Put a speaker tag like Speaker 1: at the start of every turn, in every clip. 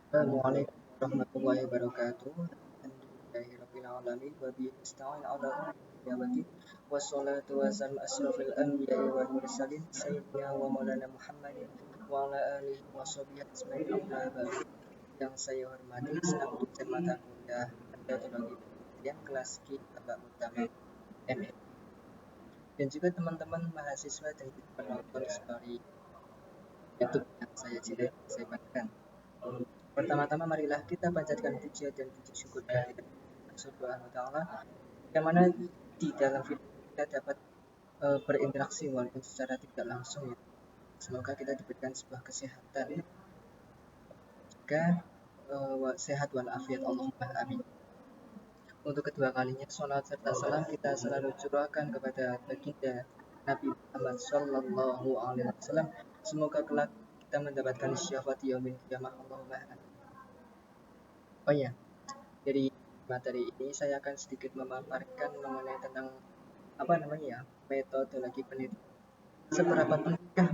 Speaker 1: Assalamualaikum warahmatullahi wabarakatuh. Alhamdulillahirabbil alamin wa bihi nasta'in 'ala umuri waddin. Wassalatu wassalamu asyrafil anbiya'i wal mursalin sayyidina wa maulana Muhammadin wa ala alihi wa sahbihi ajmain amma ba'du. Yang saya hormati senang dosen mata kuliah Metodologi Penelitian kelas Q Babak Utama ME dan juga teman-teman mahasiswa dan penonton story YouTube yang saya cintai dan saya banggakan. Pertama-tama marilah kita panjatkan puja dan puji syukur kehadirat Allah Subhanahu wa taala yang mana di dalam video kita dapat berinteraksi walaupun secara tidak langsung ya. Semoga kita diberikan sebuah kesehatan juga sehat walafiat Allahumma amin. Untuk kedua kalinya salat serta salam kita selalu curahkan kepada baginda Nabi Muhammad Sallallahu Alaihi Wasallam. Semoga kelak kita mendapatkan syafaat yaumil qiyamah Allahumma amin. Oh ya, dari materi ini saya akan sedikit memaparkan mengenai tentang metodologi penelitian. Seberapa pentingkah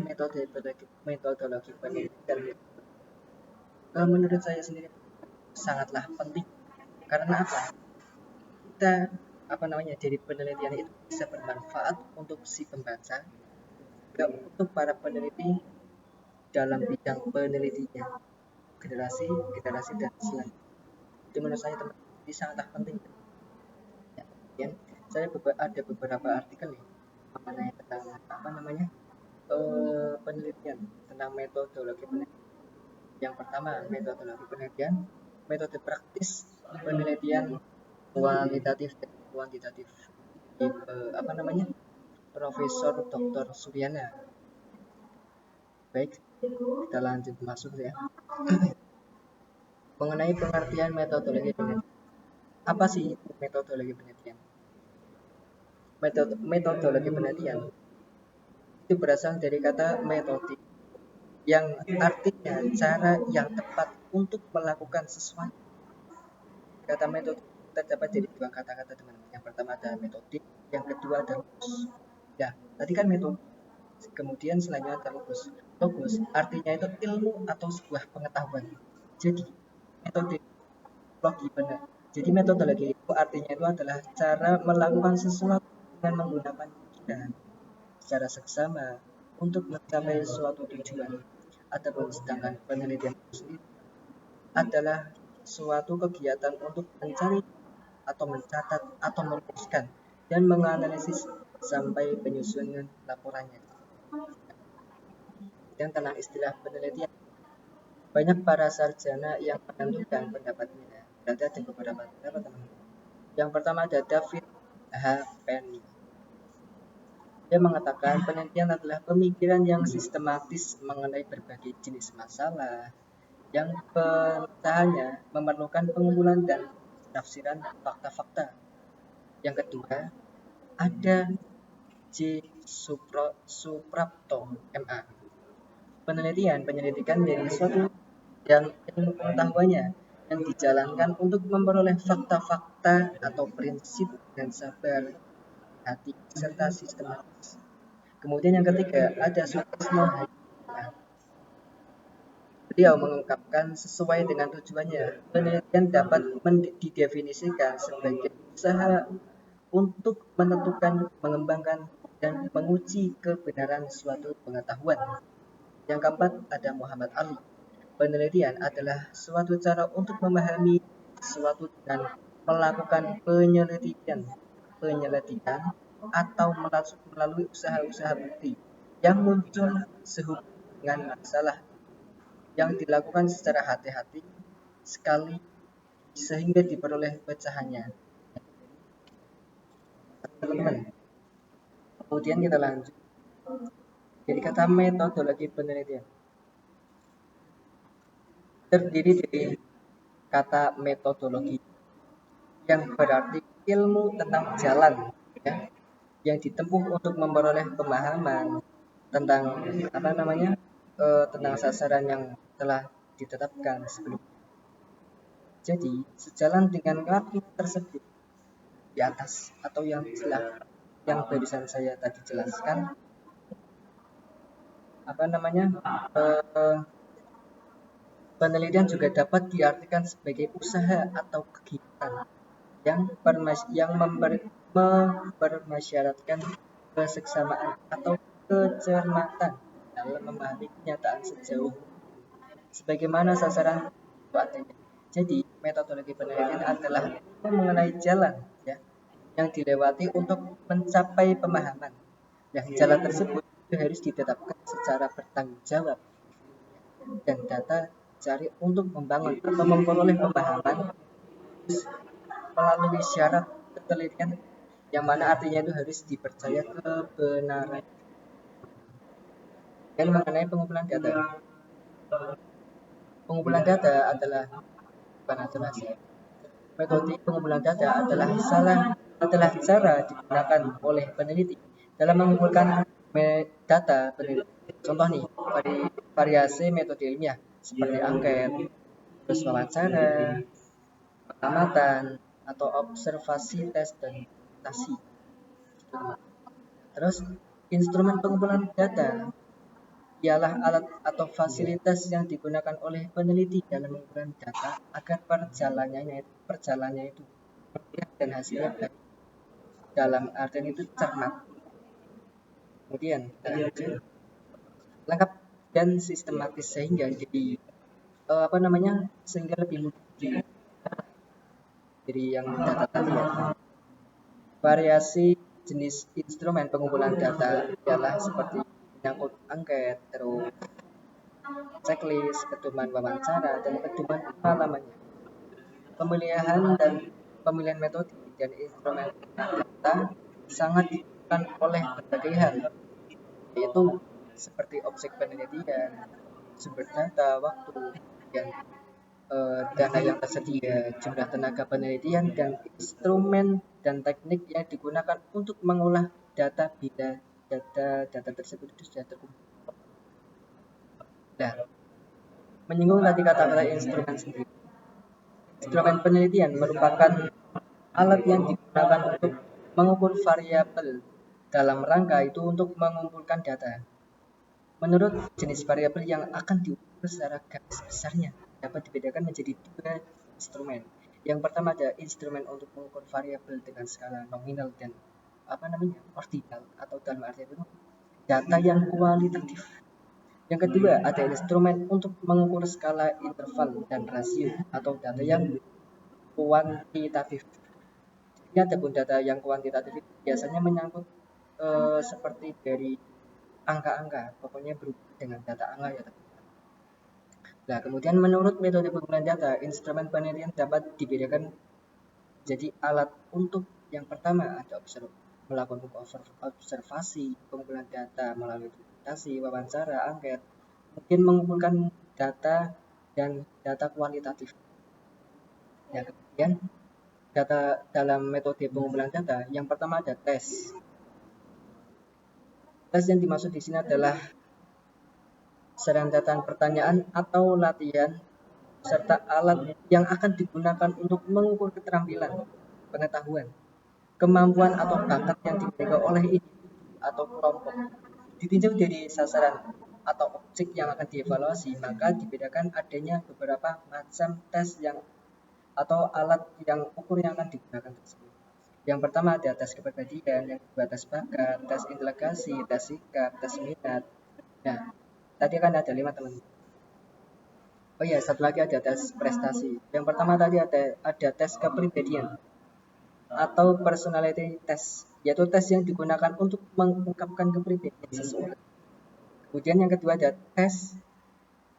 Speaker 1: metodologi penelitian? Menurut saya sendiri sangatlah penting. Karena apa? Kita dari penelitian itu bisa bermanfaat untuk si pembaca, juga untuk para peneliti dalam bidang penelitian, generasi dan selanjutnya. Itu menurut saya ini sangatlah penting. Ya, kemudian saya ada beberapa artikel nih mengenai tentang penelitian tentang metodologi penelitian. Yang pertama, metodologi penelitian, metode praktis penelitian kualitatif dan kuantitatif. Profesor Dr. Suryana. Baik, kita lanjut masuk ya. Mengenai pengertian metodologi penelitian. Apa sih metodologi penelitian? Metodologi penelitian itu berasal dari kata metodik yang artinya cara yang tepat untuk melakukan sesuatu. Kata metode terdapat dari dua kata-kata teman-teman. Yang pertama adalah metodik, yang kedua adalah logos. Ya, tadi kan metode. Kemudian selanjutnya ada logos. Logos artinya itu ilmu atau sebuah pengetahuan. Jadi metodologi itu artinya itu adalah cara melakukan sesuatu dengan menggunakan pikiran secara seksama untuk mencapai suatu tujuan. Ataupun sedangkan penelitian itu sendiri adalah suatu kegiatan untuk mencari atau mencatat atau merumuskan dan menganalisis sampai penyusunan laporannya. Dan tentang istilah penelitian, banyak para sarjana yang menentukan pendapatnya. Berarti ada beberapa teman-teman. Yang pertama ada David H. Penny. Dia mengatakan penelitian adalah pemikiran yang sistematis mengenai berbagai jenis masalah yang pemecahnya memerlukan pengumpulan dan penafsiran fakta-fakta. Yang kedua, ada J. Suprapto, MA. Penyelidikan dari suatu yang ilmu pengetahuannya yang dijalankan untuk memperoleh fakta-fakta atau prinsip dan sabar hati serta sistematis. Kemudian yang ketiga ada Sukesmo Hadi. Beliau mengungkapkan sesuai dengan tujuannya, penelitian dapat didefinisikan sebagai usaha untuk menentukan, mengembangkan, dan menguji kebenaran suatu pengetahuan. Yang keempat ada Muhammad Ali. Penelitian adalah suatu cara untuk memahami sesuatu dan melakukan penyelidikan atau melalui usaha-usaha bukti yang muncul sehubungan dengan masalah yang dilakukan secara hati-hati sekali sehingga diperoleh pecahannya. Teman-teman, kemudian kita lanjut. Jadi kata metodologi penelitian terdiri dari kata metodologi yang berarti ilmu tentang jalan ya, yang ditempuh untuk memperoleh pemahaman tentang tentang sasaran yang telah ditetapkan sebelumnya. Jadi sejalan dengan kalimat tersebut di atas atau yang barusan saya tadi jelaskan, Penelitian juga dapat diartikan sebagai usaha atau kegiatan yang mempersyaratkan keseksamaan atau kecermatan dalam memahami kenyataan sejauh sebagaimana sasaran itu adanya. Jadi, metodologi penelitian adalah mengenai jalan ya, yang dilewati untuk mencapai pemahaman. Nah, jalan tersebut itu harus ditetapkan secara bertanggung jawab dan data cari untuk membangun atau memperoleh pemahaman melalui syarat penelitian yang mana artinya itu harus dipercaya kebenaran. Dan mengenai pengumpulan data. Pengumpulan data adalah metode pengumpulan data adalah cara digunakan oleh peneliti dalam mengumpulkan data peneliti. Contoh nih, variasi metode ilmiah seperti angket, terus wawancara, pengamatan, atau observasi, tes, dan interpretasi. Terus, instrumen pengumpulan data ialah alat atau fasilitas yang digunakan oleh peneliti dalam mengumpulkan data agar perjalanannya itu dan hasilnya baik. Dalam artian itu cermat. Kemudian lengkap dan sistematis sehingga jadi sehingga lebih mudah dari yang data tadi ya. Variasi jenis instrumen pengumpulan data ialah seperti menyangkut angket, terus checklist, pedoman wawancara, dan pedoman pengalamannya. Pemilihan metode dan instrumen data sangat ditentukan oleh berbagai hal, yaitu seperti objek penelitian, sumber data, waktu, dan dana yang tersedia, jumlah tenaga penelitian, dan instrumen dan teknik yang digunakan untuk mengolah data bila data tersebut itu sudah terkumpul. Nah, menyinggung tadi kata-kata instrumen sendiri. Instrumen penelitian merupakan alat yang digunakan untuk mengukur variabel dalam rangka itu untuk mengumpulkan data. Menurut jenis variabel yang akan diukur secara garis besarnya dapat dibedakan menjadi dua instrumen. Yang pertama ada instrumen untuk mengukur variabel dengan skala nominal dan ordinal atau dalam arti itu data yang kualitatif. Yang kedua ada instrumen untuk mengukur skala interval dan rasio atau data yang kuantitatif. Ini adapun data yang kuantitatif biasanya menyangkut seperti dari angka-angka, pokoknya berhubungan dengan data angka ya. Nah, kemudian menurut metode pengumpulan data, instrumen penelitian dapat dibedakan jadi alat untuk yang pertama ada melakukan observasi, pengumpulan data melalui dokumentasi, wawancara, angket, kemudian mengumpulkan data dan data kualitatif. Ya, kemudian data dalam metode pengumpulan data, yang pertama ada tes. Tes yang dimaksud di sini adalah serangkaian pertanyaan atau latihan serta alat yang akan digunakan untuk mengukur keterampilan, pengetahuan, kemampuan atau bakat yang dimiliki oleh individu atau kelompok. Ditinjau dari sasaran atau objek yang akan dievaluasi, maka dibedakan adanya beberapa macam tes atau alat yang ukur yang akan digunakan tersebut. Yang pertama ada tes kepribadian, yang kedua tes bakat, tes integrasi, tes sikap, tes minat. Nah, tadi kan ada 5 teman. Oh iya, satu lagi ada tes prestasi. Yang pertama tadi ada tes kepribadian atau personality test, yaitu tes yang digunakan untuk mengungkapkan kepribadian seseorang. Kemudian yang kedua ada tes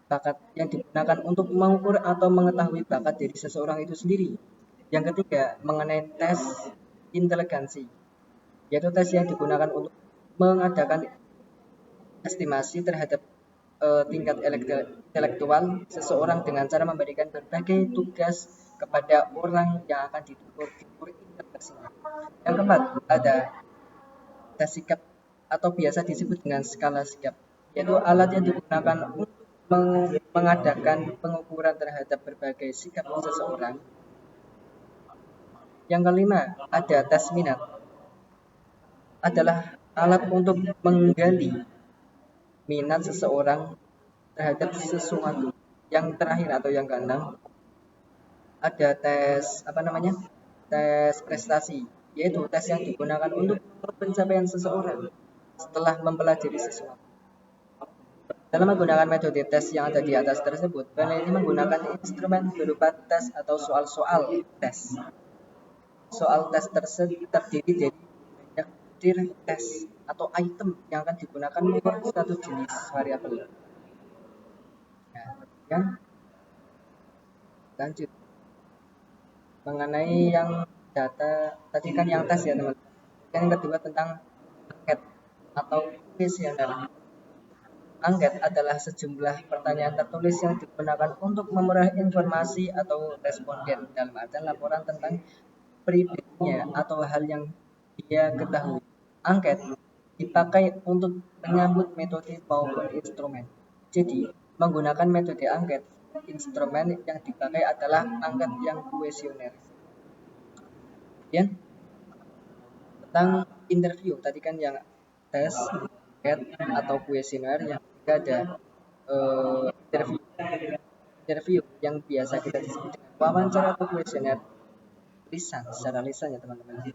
Speaker 1: bakat yang digunakan untuk mengukur atau mengetahui bakat dari seseorang itu sendiri. Yang ketiga mengenai tes inteligensi, yaitu tes yang digunakan untuk mengadakan estimasi terhadap tingkat intelektual seseorang dengan cara memberikan berbagai tugas kepada orang yang akan diukur interaksinya. Yang keempat ada tes sikap atau biasa disebut dengan skala sikap, yaitu alat yang digunakan untuk mengadakan pengukuran terhadap berbagai sikap seseorang. Yang kelima ada tes minat, adalah alat untuk menggali minat seseorang terhadap sesuatu yang terakhir atau yang keenam ada tes tes prestasi, yaitu tes yang digunakan untuk pencapaian seseorang setelah mempelajari sesuatu. Dalam menggunakan metode tes yang ada di atas tersebut, peneliti menggunakan instrumen berupa tes atau soal-soal tes. Soal tes terdiri dari banyak butir tes atau item yang akan digunakan untuk satu jenis variabel. Nah, kemudian lanjut mengenai yang data tadi kan yang tes ya teman-teman. Yang kedua tentang angket atau kuesioner. Angket adalah sejumlah pertanyaan tertulis yang digunakan untuk memperoleh informasi atau responden dalam artian laporan tentang pribadinya atau hal yang dia ketahui. Angket dipakai untuk menyambut metode maupun instrumen. Jadi, menggunakan metode angket, instrumen yang dipakai adalah angket yang kuesioner. Kemudian, tentang interview, tadi kan yang tes, angket, atau kuesioner, yang ketiga ada interview yang biasa kita disebut dengan wawancara atau kuesioner lisan, secara lisan ya teman-teman,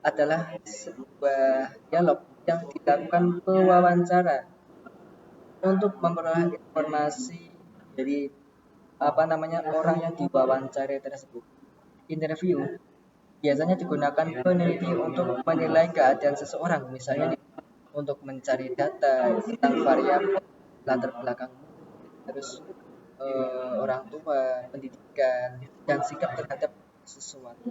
Speaker 1: adalah sebuah dialog yang dilakukan pewawancara untuk memperoleh informasi dari orang yang diwawancarai tersebut. Interview biasanya digunakan peneliti untuk menilai keadaan seseorang, misalnya untuk mencari data tentang variabel latar belakang, terus orang tua, pendidikan, dan sikap terhadap sesuatu.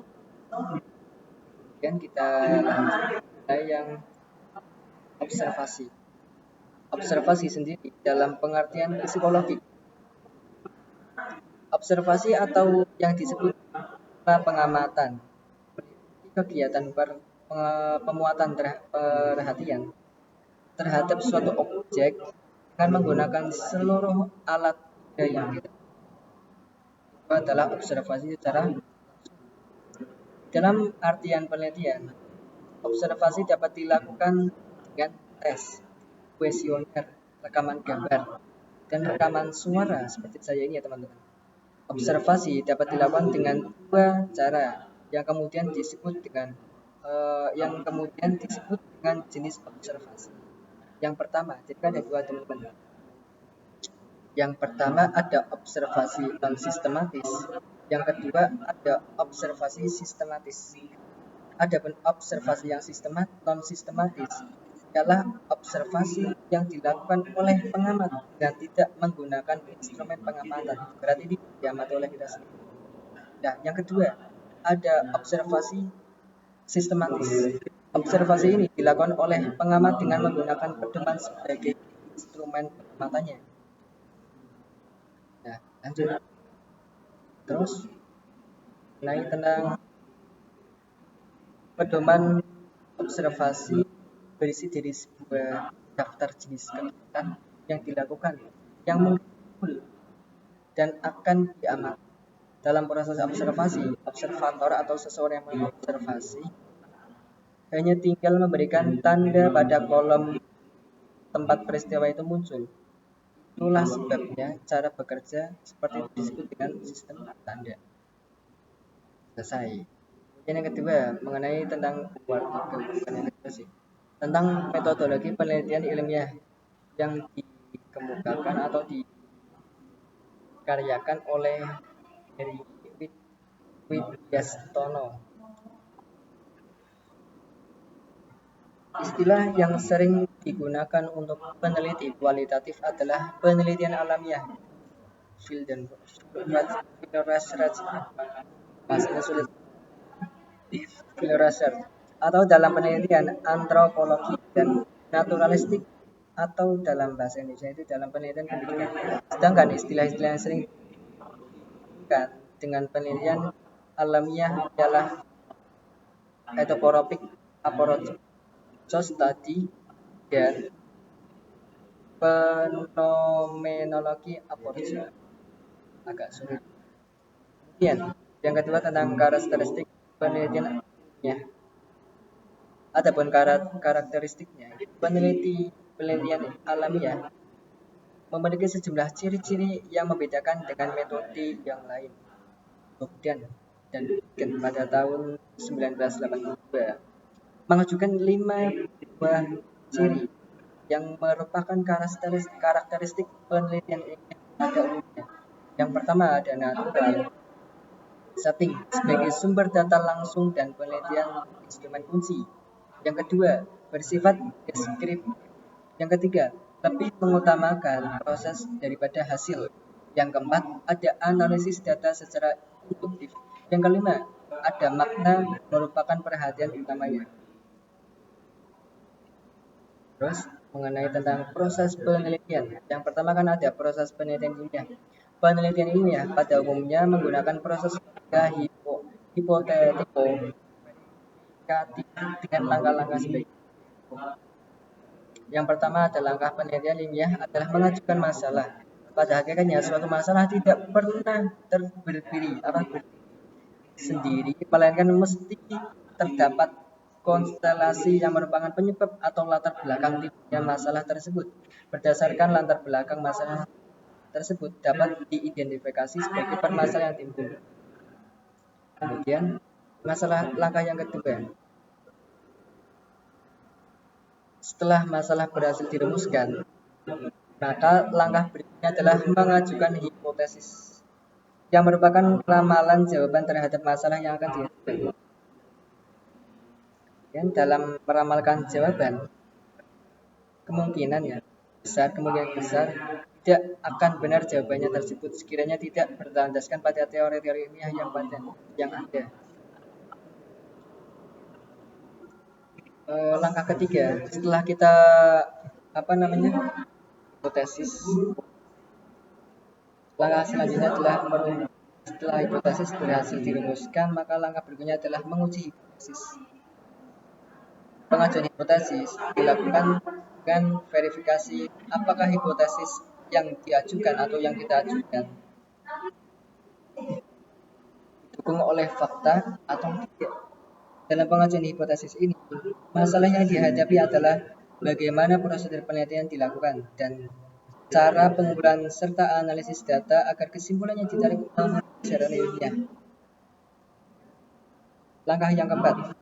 Speaker 1: Kemudian kita lanjut ke yang observasi. Observasi sendiri dalam pengertian psikologi. Observasi atau yang disebut pengamatan, kegiatan pemuatan perhatian terhadap suatu objek dengan menggunakan seluruh alat yang kita. Itu adalah observasi secara dalam artian penelitian. Observasi dapat dilakukan dengan tes, kuesioner, rekaman gambar, dan rekaman suara seperti saya ini ya teman-teman. Observasi dapat dilakukan dengan dua cara yang kemudian disebut dengan jenis observasi. Yang pertama, jadi ada dua teman-teman. Yang pertama ada observasi non sistematis. Yang kedua ada observasi sistematis. Adapun observasi yang non sistematis adalah observasi yang dilakukan oleh pengamat dan tidak menggunakan instrumen pengamatan. Berarti ini diamati oleh kita sendiri. Nah, yang kedua ada observasi sistematis. Observasi ini dilakukan oleh pengamat dengan menggunakan pedoman sebagai instrumen pengamatannya. Nah, lanjut. Terus naik tentang pedoman observasi berisi dari sebuah daftar jenis kegiatan yang dilakukan yang mungkin dan akan diamati. Dalam proses observasi, observator atau seseorang yang mengobservasi hanya tinggal memberikan tanda pada kolom tempat peristiwa itu muncul. Itulah sebabnya cara bekerja seperti itu disebut dengan sistem tanda. Selesai. Kemudian yang kedua mengenai tentang tentang metodologi penelitian ilmiah yang dikemukakan atau dikaryakan oleh Heri Widyastono. Istilah yang sering digunakan untuk peneliti kualitatif adalah penelitian alamiah, field research, bahasanya sulit, field research, atau dalam penelitian antropologi dan naturalistik, atau dalam bahasa Indonesia itu dalam penelitian pendidikan. Sedangkan istilah-istilah yang sering digunakan dengan penelitian alamiah adalah ethnographic approach, study, dan fenomenologi approach. Agak sulit. Kemudian yang kedua tentang karakteristik penelitian ya. Adapun karakteristiknya, penelitian alamiah memiliki sejumlah ciri-ciri yang membedakan dengan metode yang lain. Bogdan dan Picken pada tahun 1982 mengajukan 5 buah ciri yang merupakan karakteristik penelitian ilmiah pada umumnya. Yang pertama ada natural setting sebagai sumber data langsung dan penelitian instrumen kunci. Yang kedua, bersifat deskriptif. Yang ketiga, lebih mengutamakan proses daripada hasil. Yang keempat, ada analisis data secara induktif. Yang kelima, ada makna merupakan perhatian utamanya. Terus mengenai tentang proses penelitian. Yang pertama kan ada proses penelitian ilmiah. Penelitian ilmiah pada umumnya menggunakan proses hipotetiko dengan langkah-langkah sebagai yang pertama ada langkah penelitian ilmiah adalah mengajukan masalah. Pada akhirnya suatu masalah tidak pernah berdiri sendiri, melainkan mesti terdapat konstelasi yang merupakan penyebab atau latar belakang timbulnya masalah tersebut. Berdasarkan latar belakang masalah tersebut dapat diidentifikasi sebagai permasalahan yang timbul. Kemudian masalah langkah yang kedua. Setelah masalah berhasil dirumuskan, maka langkah berikutnya adalah mengajukan hipotesis yang merupakan ramalan jawaban terhadap masalah yang akan dihadapi. Dan dalam meramalkan jawaban, kemungkinan besar tidak akan benar jawabannya tersebut sekiranya tidak berlandaskan pada teori-teori ilmiah yang ada. Langkah ketiga, setelah kita hipotesis, langkah selanjutnya adalah setelah hipotesis berhasil dirumuskan, maka langkah berikutnya adalah menguji hipotesis. Pengajuan hipotesis dilakukan dengan verifikasi apakah hipotesis yang diajukan atau yang kita ajukan didukung oleh fakta atau tidak. Dalam pengajuan hipotesis ini, masalah yang dihadapi adalah bagaimana prosedur penelitian dilakukan dan cara pengumpulan serta analisis data agar kesimpulannya ditarik secara ilmiah. Langkah yang keempat,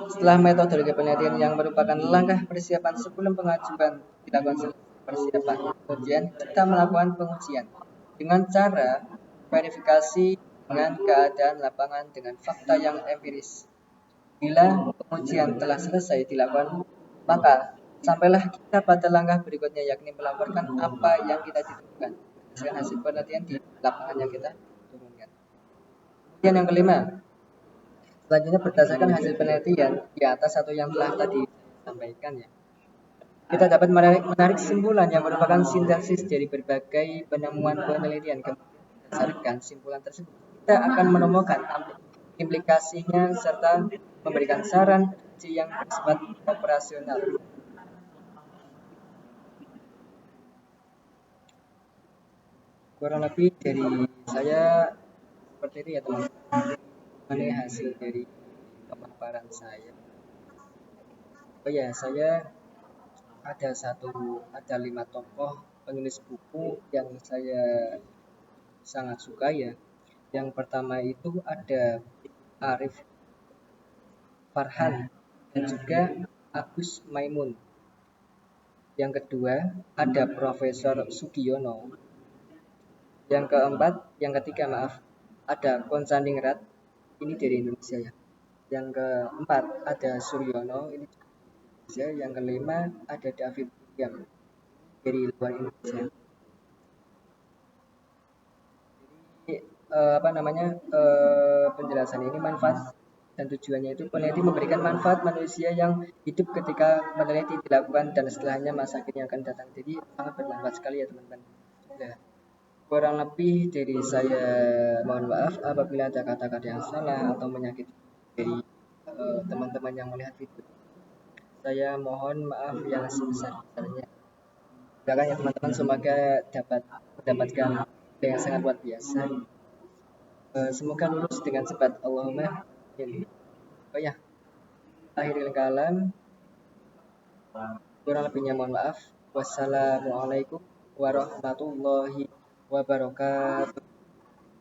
Speaker 1: setelah metodologi penelitian yang merupakan langkah persiapan sebelum pengajuan dilakukan persiapan, kemudian kita melakukan pengujian dengan cara verifikasi dengan keadaan lapangan dengan fakta yang empiris. Bila pengujian telah selesai dilakukan, maka sampailah kita pada langkah berikutnya, yakni melaporkan apa yang kita ditemukan berdasarkan hasil penelitian di lapangan yang kita turunkan. Kemudian yang kelima, selanjutnya berdasarkan hasil penelitian di atas atau yang telah tadi sampaikan kita dapat menarik kesimpulan yang merupakan sintesis dari berbagai penemuan penelitian. Berdasarkan kesimpulan tersebut, kita akan menemukan implikasinya serta memberikan saran yang bersifat operasional. Kurang lebih dari saya seperti itu ya teman-teman. Ini hasil dari pemaparan saya. Oh ya, saya ada 5 tokoh penulis buku yang saya sangat suka ya. Yang pertama itu ada Arif Farhan dan juga Agus Maimun. Yang kedua ada Profesor Sugiono. Yang ketiga ada Konsaningrat, ini dari Indonesia ya. Yang keempat ada Suryono, ini dari Indonesia. Yang kelima ada David William dari luar Indonesia. Jadi penjelasan ini manfaat dan tujuannya itu peneliti memberikan manfaat manusia yang hidup ketika peneliti dilakukan dan setelahnya masa kini akan datang. Jadi sangat bermanfaat sekali ya teman-teman. Nah, kurang lebih dari saya mohon maaf apabila ada kata-kata yang salah atau menyakiti dari teman-teman yang melihat video. Saya mohon maaf yang sebesar-besarnya. Doakan ya teman-teman, semoga dapat mendapatkan yang sangat luar biasa. Semoga lulus dengan cepat. Allahumma amin. Oh ya, akhiril kalam, kurang lebihnya mohon maaf. Wassalamualaikum warahmatullahi wabarakatuh.